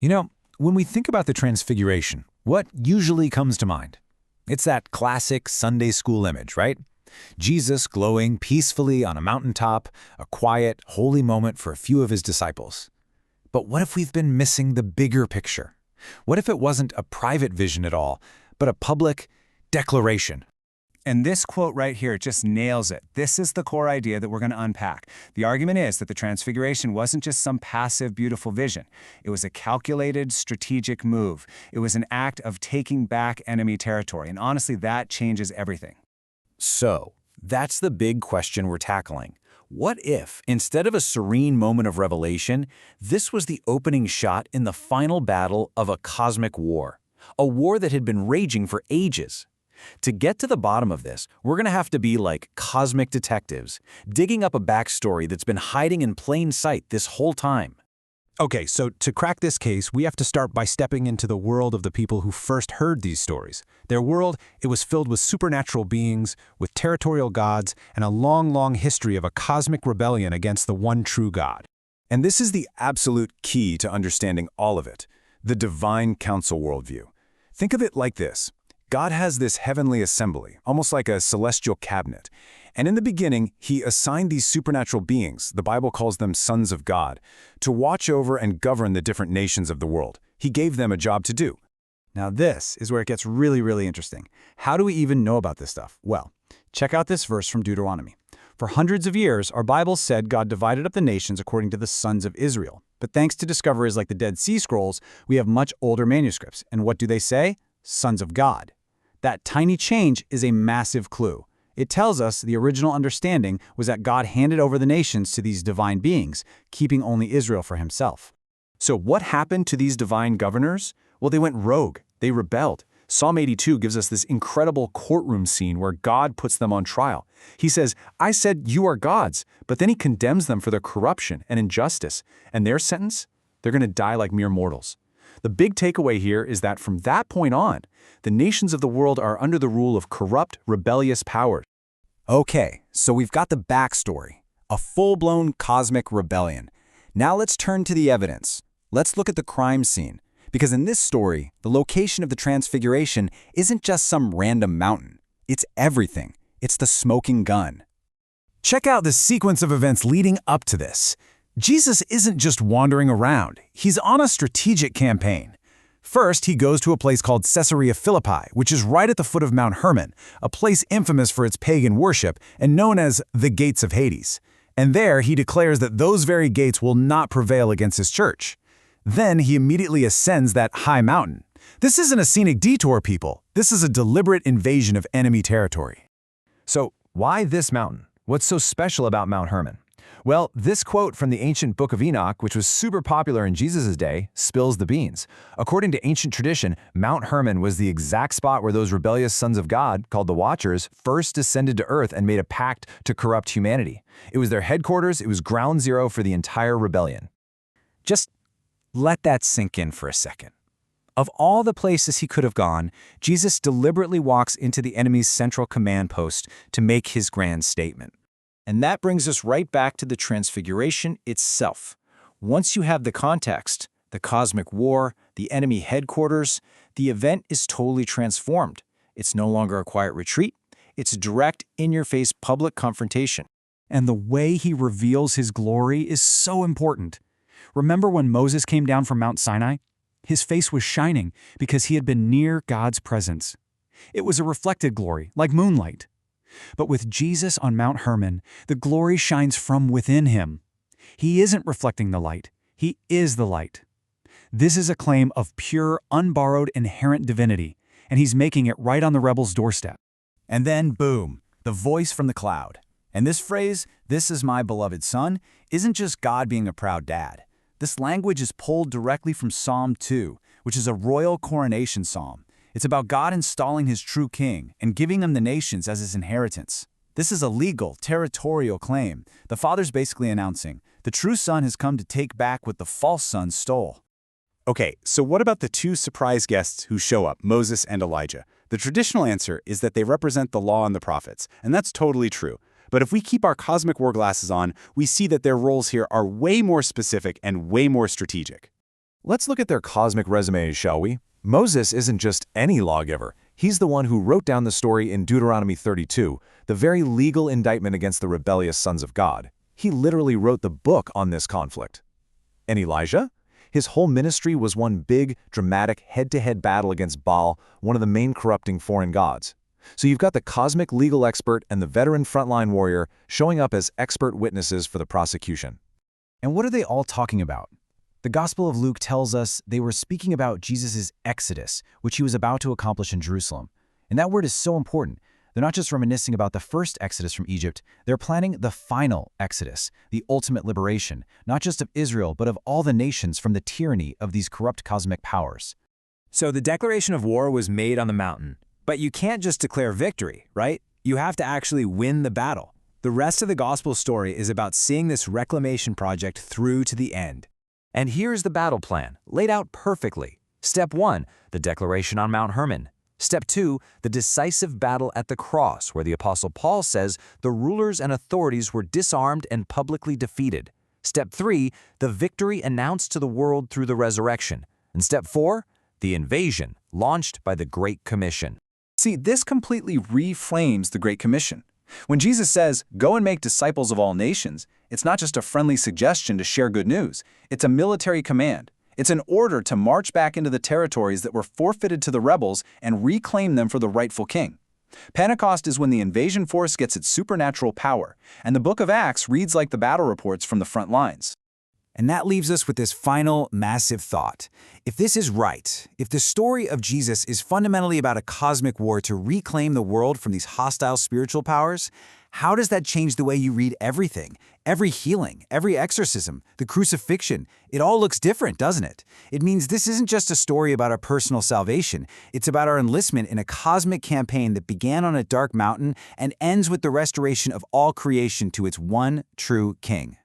You know, when we think about the Transfiguration, what usually comes to mind? It's that classic Sunday school image, right? Jesus glowing peacefully on a mountaintop, a quiet, holy moment for a few of his disciples. But what if we've been missing the bigger picture? What if it wasn't a private vision at all, but a public declaration? And this quote right here just nails it. This is the core idea that we're going to unpack. The argument is that the Transfiguration wasn't just some passive, beautiful vision. It was a calculated, strategic move. It was an act of taking back enemy territory. And honestly, that changes everything. So, that's the big question we're tackling. What if, instead of a serene moment of revelation, this was the opening shot in the final battle of a cosmic war? A war that had been raging for ages. To get to the bottom of this, we're going to have to be like cosmic detectives, digging up a backstory that's been hiding in plain sight this whole time. Okay, so to crack this case, we have to start by stepping into the world of the people who first heard these stories. Their world, it was filled with supernatural beings, with territorial gods, and a long, long history of a cosmic rebellion against the one true God. And this is the absolute key to understanding all of it, the divine council worldview. Think of it like this. God has this heavenly assembly, almost like a celestial cabinet. And in the beginning, he assigned these supernatural beings, the Bible calls them sons of God, to watch over and govern the different nations of the world. He gave them a job to do. Now this is where it gets really, really interesting. How do we even know about this stuff? Well, check out this verse from Deuteronomy. For hundreds of years, our Bible said God divided up the nations according to the sons of Israel. But thanks to discoveries like the Dead Sea Scrolls, we have much older manuscripts. And what do they say? Sons of God. That tiny change is a massive clue. It tells us the original understanding was that God handed over the nations to these divine beings, keeping only Israel for himself. So what happened to these divine governors? Well, they went rogue. They rebelled. Psalm 82 gives us this incredible courtroom scene where God puts them on trial. He says, I said you are gods, but then he condemns them for their corruption and injustice. And their sentence? They're going to die like mere mortals. The big takeaway here is that from that point on, the nations of the world are under the rule of corrupt, rebellious powers. Okay, so we've got the backstory, a full-blown cosmic rebellion. Now let's turn to the evidence. Let's look at the crime scene, because in this story, the location of the Transfiguration isn't just some random mountain. It's everything. It's the smoking gun. Check out the sequence of events leading up to this. Jesus isn't just wandering around. He's on a strategic campaign. First, he goes to a place called Caesarea Philippi, which is right at the foot of Mount Hermon, a place infamous for its pagan worship and known as the Gates of Hades. And there, he declares that those very gates will not prevail against his church. Then he immediately ascends that high mountain. This isn't a scenic detour, people. This is a deliberate invasion of enemy territory. So, why this mountain? What's so special about Mount Hermon? Well, this quote from the ancient Book of Enoch, which was super popular in Jesus' day, spills the beans. According to ancient tradition, Mount Hermon was the exact spot where those rebellious sons of God, called the Watchers, first descended to earth and made a pact to corrupt humanity. It was their headquarters, it was ground zero for the entire rebellion. Just let that sink in for a second. Of all the places he could have gone, Jesus deliberately walks into the enemy's central command post to make his grand statement. And that brings us right back to the Transfiguration itself. Once you have the context, the cosmic war, the enemy headquarters, the event is totally transformed. It's no longer a quiet retreat. It's a direct, in-your-face public confrontation. And the way he reveals his glory is so important. Remember when Moses came down from Mount Sinai? His face was shining because he had been near God's presence. It was a reflected glory, like moonlight. But with Jesus on Mount Hermon, the glory shines from within him. He isn't reflecting the light. He is the light. This is a claim of pure, unborrowed, inherent divinity, and he's making it right on the rebels' doorstep. And then, boom, the voice from the cloud. And this phrase, "This is my beloved son," isn't just God being a proud dad. This language is pulled directly from Psalm 2, which is a royal coronation psalm. It's about God installing his true king and giving them the nations as his inheritance. This is a legal, territorial claim. The Father's basically announcing, the true son has come to take back what the false son stole. Okay, so what about the two surprise guests who show up, Moses and Elijah? The traditional answer is that they represent the law and the prophets, and that's totally true. But if we keep our cosmic war glasses on, we see that their roles here are way more specific and way more strategic. Let's look at their cosmic resumes, shall we? Moses isn't just any lawgiver. He's the one who wrote down the story in Deuteronomy 32, the very legal indictment against the rebellious sons of God. He literally wrote the book on this conflict. And Elijah? His whole ministry was one big, dramatic, head-to-head battle against Baal, one of the main corrupting foreign gods. So you've got the cosmic legal expert and the veteran frontline warrior showing up as expert witnesses for the prosecution. And what are they all talking about? The Gospel of Luke tells us they were speaking about Jesus' exodus, which he was about to accomplish in Jerusalem. And that word is so important. They're not just reminiscing about the first exodus from Egypt, they're planning the final exodus, the ultimate liberation, not just of Israel, but of all the nations from the tyranny of these corrupt cosmic powers. So the declaration of war was made on the mountain. But you can't just declare victory, right? You have to actually win the battle. The rest of the gospel story is about seeing this reclamation project through to the end. And here's the battle plan, laid out perfectly. Step 1, the declaration on Mount Hermon. Step 2, the decisive battle at the cross, where the Apostle Paul says the rulers and authorities were disarmed and publicly defeated. Step 3, the victory announced to the world through the resurrection. And Step 4, the invasion, launched by the Great Commission. See, this completely reframes the Great Commission. When Jesus says, "Go and make disciples of all nations," it's not just a friendly suggestion to share good news. It's a military command. It's an order to march back into the territories that were forfeited to the rebels and reclaim them for the rightful king. Pentecost is when the invasion force gets its supernatural power, and the book of Acts reads like the battle reports from the front lines. And that leaves us with this final massive thought. If this is right, if the story of Jesus is fundamentally about a cosmic war to reclaim the world from these hostile spiritual powers, how does that change the way you read everything? Every healing, every exorcism, the crucifixion, it all looks different, doesn't it? It means this isn't just a story about our personal salvation. It's about our enlistment in a cosmic campaign that began on a dark mountain and ends with the restoration of all creation to its one true king.